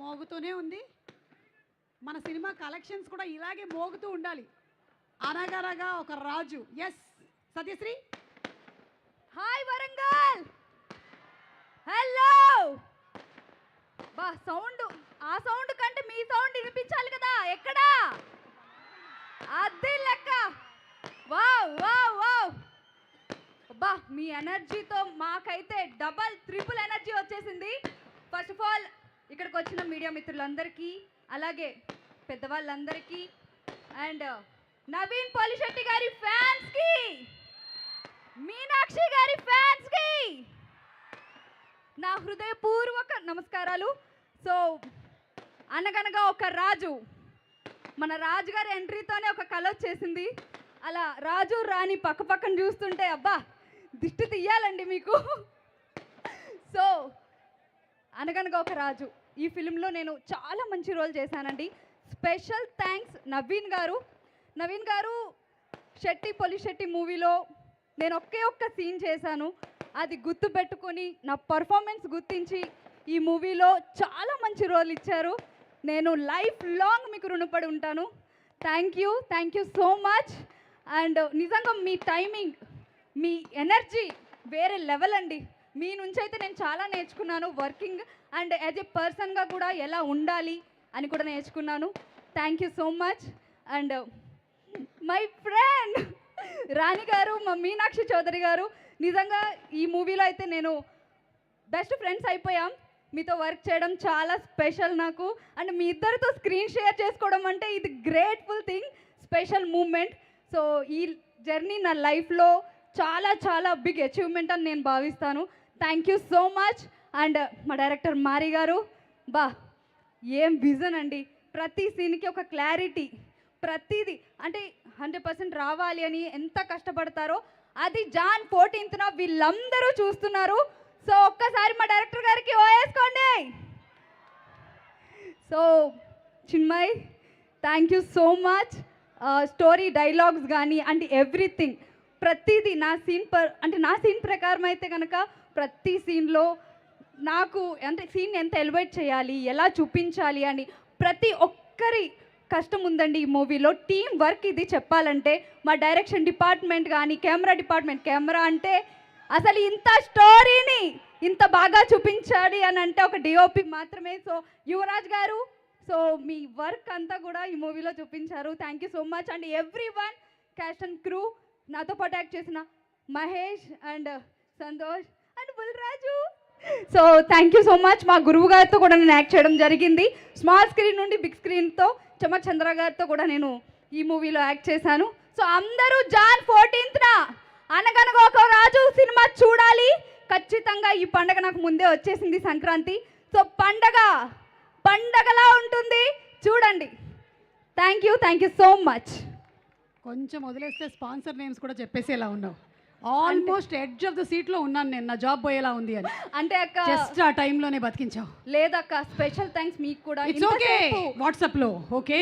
మోగుతూనే ఉంది. మన cinema collections కూడా ఇలాగే మోగుతూ ఉండాలి. అనగనగా ఒక రాజు. S Satyasri. Hi Warangal. Hello. బా సౌండ్, ఆ సౌండ్ కంటే మీ సౌండ్ వినిపించాలి కదా. ఎక్కడా అది లెక్క. Wow wow wow. బా మీ ఎనర్జీతో మాకైతే డబల్ ట్రిపుల్ ఎనర్జీ వచ్చేసింది. ఫస్ట్ ఆఫ్ ఆల్ ఇక్కడికి వచ్చిన మీడియా మిత్రులందరికీ, అలాగే పెద్దవాళ్ళందరికీ, అండ్ నవీన్ పోలిశెట్టి గారి ఫ్యాన్స్కి, మీనాక్షి గారి ఫ్యాన్స్కి నా హృదయపూర్వక నమస్కారాలు. సో అనగనగా ఒక రాజు, మన రాజుగారి ఎంట్రీతోనే ఒక కళ వచ్చేసింది. అలా రాజు రాణి పక్క పక్కన చూస్తుంటే అబ్బా దిష్టి తీయాలండి మీకు. సో అనగనగా ఒక రాజు ఈ ఫిలింలో నేను చాలా మంచి రోల్ చేశానండి. స్పెషల్ థ్యాంక్స్ నవీన్ గారు. నవీన్ గారు శెట్టి పోలిశెట్టి మూవీలో నేను ఒక్క సీన్ చేశాను. అది గుర్తు పెట్టుకొని నా పర్ఫార్మెన్స్ గుర్తించి ఈ మూవీలో చాలా మంచి రోల్ ఇచ్చారు. నేను లైఫ్ లాంగ్ మీకు రుణపడి ఉంటాను. Thank you so much. And నిజంగా మీ టైమింగ్, మీ ఎనర్జీ వేరే లెవెల్ అండి. మీ నుంచి అయితే నేను చాలా నేర్చుకున్నాను. వర్కింగ్ అండ్ యాజ్ ఎ పర్సన్గా కూడా ఎలా ఉండాలి అని కూడా నేర్చుకున్నాను. Thank you so much. And my friend Rani గారు, మా మీనాక్షి చౌదరి గారు, నిజంగా ఈ మూవీలో అయితే నేను బెస్ట్ ఫ్రెండ్స్ అయిపోయాం. మీతో వర్క్ చేయడం చాలా స్పెషల్ నాకు. అండ్ మీ ఇద్దరితో స్క్రీన్ షేర్ చేసుకోవడం అంటే ఇది grateful thing, special moment. So ఈ జర్నీ నా లైఫ్లో చాలా చాలా బిగ్ అచీవ్మెంట్ అని నేను భావిస్తాను. Thank you so much. And మా డైరెక్టర్ మారి గారు, బా ఏం విజన్ అండి. ప్రతి సీన్కి ఒక క్లారిటీ, ప్రతిదీ అంటే 100% రావాలి అని ఎంత కష్టపడతారో అది జాన్ 14th వీళ్ళందరూ చూస్తున్నారు. సో ఒక్కసారి మా డైరెక్టర్ గారికి ఓయేసుకోండి. So Chinmay, thank you so much. Story, dialogues కానీ అండ్ ఎవ్రీథింగ్, ప్రతిదీ నా సీన్ ప్రకారం అయితే కనుక ప్రతి సీన్లో నాకు అంటే సీన్ ఎంత ఎలివేట్ చేయాలి, ఎలా చూపించాలి అని ప్రతి ఒక్కరి కష్టం ఉందండి ఈ మూవీలో. టీమ్ వర్క్ ఇది చెప్పాలంటే. మా డైరెక్షన్ డిపార్ట్మెంట్ కానీ, కెమెరా డిపార్ట్మెంట్, కెమెరా అంటే అసలు ఇంత స్టోరీని ఇంత బాగా చూపించాలి అని అంటే ఒక డిఓపి మాత్రమే. సో యువరాజ్ గారు, సో మీ వర్క్ అంతా కూడా ఈ మూవీలో చూపించారు. Thank you so much. And every one, caste and crew, నాతో పాటు యాక్ట్ చేసిన Mahesh and Santosh and Bulraju. So thank you so much. మా గురువు గారితో కూడా నేను యాక్ట్ చేయడం జరిగింది. స్మాల్ స్క్రీన్ నుండి బిగ్ స్క్రీన్తో చమక్ చంద్ర గారితో కూడా నేను ఈ మూవీలో యాక్ట్ చేశాను. సో అందరూ జాన్ 14th అనగనగా ఒక రాజు సినిమా చూడాలి ఖచ్చితంగా. ఈ పండగ నాకు ముందే వచ్చేసింది, సంక్రాంతి. సో పండగలా ఉంటుంది, చూడండి. Thank you so much. కొంచెం వదిలేస్తే స్పాన్సర్ నేమ్స్ కూడా చెప్పేసేలా ఉన్నావు. ఆల్మోస్ట్ ఎడ్జ్ ఆఫ్ ద సీట్లో ఉన్నాను నేను, నా జాబ్ పోయేలా ఉంది అని. అంటే అక్క జస్ట్ ఆ టైంలోనే బతికించావు. లేదక్క, స్పెషల్ థ్యాంక్స్ మీకు కూడా. ఇట్స్ ఓకే, వాట్సాప్లో ఓకే.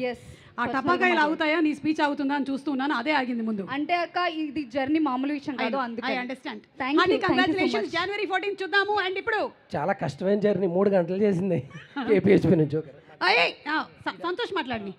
ఎస్, ఆ టపాకాయలు ఆగుతాయా, నీ స్పీచ్ ఆగుతుందా అని చూస్తున్నాను, అదే ఆగింది ముందు. అంటే అక్క ఇది జర్నీ మామూలు విషయం కాదు, అందుకే. I understand. కంగ్రాచులేషన్స్. జనవరి 14 చూద్దాము. అండ్ ఇప్పుడు చాలా కష్టమైన జర్నీ, 3 గంటలు చేసింది ఏపీహెచ్పీ నుంచి. సంతోష్ మాట్లాడి.